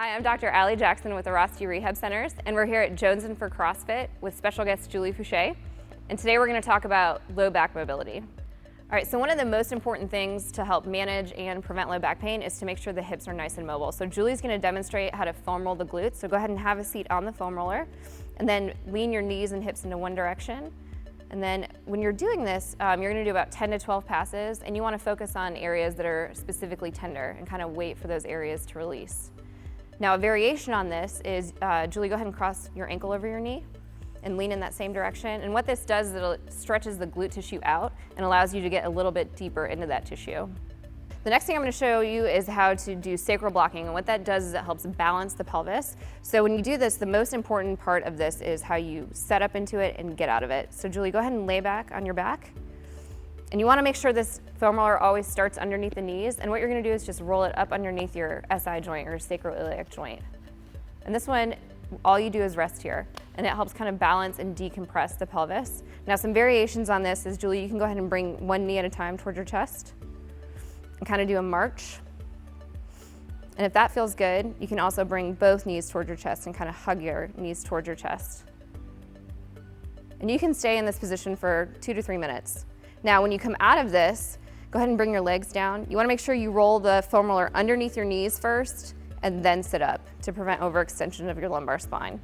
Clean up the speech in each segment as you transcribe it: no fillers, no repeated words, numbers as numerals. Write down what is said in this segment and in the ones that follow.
Hi, I'm Dr. Allie Jackson with Airrosti Rehab Centers, and we're here at Jonesing for CrossFit with special guest Julie Foucher. And today we're going to talk about low back mobility. All right, so one of the most important things to help manage and prevent low back pain is to make sure the hips are nice and mobile. So Julie's going to demonstrate how to foam roll the glutes. So go ahead and have a seat on the foam roller, and then lean your knees and hips into one direction. And then when you're doing this, you're going to do about 10 to 12 passes, and you want to focus on areas that are specifically tender and kind of wait for those areas to release. Now, a variation on this is, Julie, go ahead and cross your ankle over your knee and lean in that same direction. And what this does is it stretches the glute tissue out and allows you to get a little bit deeper into that tissue. The next thing I'm going to show you is how to do sacral blocking, and what that does is it helps balance the pelvis. So when you do this, the most important part of this is how you set up into it and get out of it. So Julie, go ahead and lay back on your back. And you want to make sure this foam roller always starts underneath the knees, and what you're going to do is just roll it up underneath your SI joint or sacroiliac joint. And this one, all you do is rest here, and it helps kind of balance and decompress the pelvis. Now, some variations on this is, Julie, you can go ahead and bring one knee at a time toward your chest and kind of do a march. And if that feels good, you can also bring both knees toward your chest and kind of hug your knees toward your chest. And you can stay in this position for 2 to 3 minutes. Now, when you come out of this, go ahead and bring your legs down. You want to make sure you roll the foam roller underneath your knees first and then sit up to prevent overextension of your lumbar spine.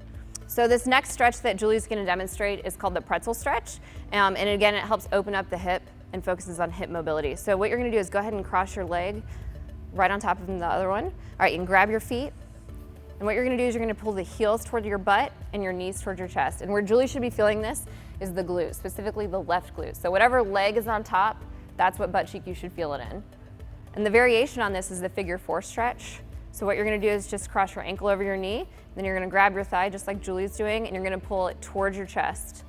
So this next stretch that Julie's going to demonstrate is called the Pretzel Stretch. And again, it helps open up the hip and focuses on hip mobility. So what you're going to do is go ahead and cross your leg right on top of the other one. All right, you can grab your feet. And what you're going to do is you're going to pull the heels toward your butt and your knees toward your chest. And where Julie should be feeling this is the glute, specifically the left glute. So whatever leg is on top, that's what butt cheek you should feel it in. And the variation on this is the figure 4 stretch. So what you're going to do is just cross your ankle over your knee, then you're going to grab your thigh just like Julie's doing, and you're going to pull it towards your chest.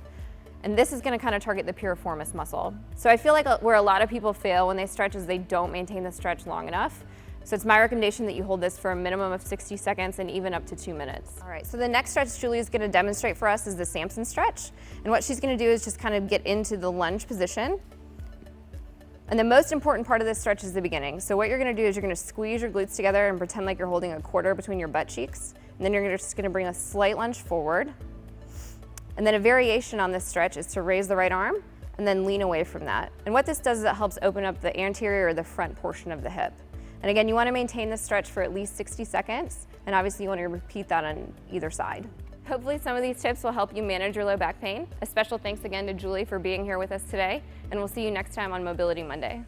And this is going to kind of target the piriformis muscle. So I feel like where a lot of people fail when they stretch is they don't maintain the stretch long enough. So it's my recommendation that you hold this for a minimum of 60 seconds and even up to 2 minutes. All right, so the next stretch Julie is going to demonstrate for us is the Samson Stretch. And what she's going to do is just kind of get into the lunge position. And the most important part of this stretch is the beginning. So what you're going to do is you're going to squeeze your glutes together and pretend like you're holding a quarter between your butt cheeks. And then you're just going to bring a slight lunge forward. And then a variation on this stretch is to raise the right arm and then lean away from that. And what this does is it helps open up the anterior or the front portion of the hip. And again, you want to maintain this stretch for at least 60 seconds, and obviously you want to repeat that on either side. Hopefully some of these tips will help you manage your low back pain. A special thanks again to Julie for being here with us today, and we'll see you next time on Mobility Monday.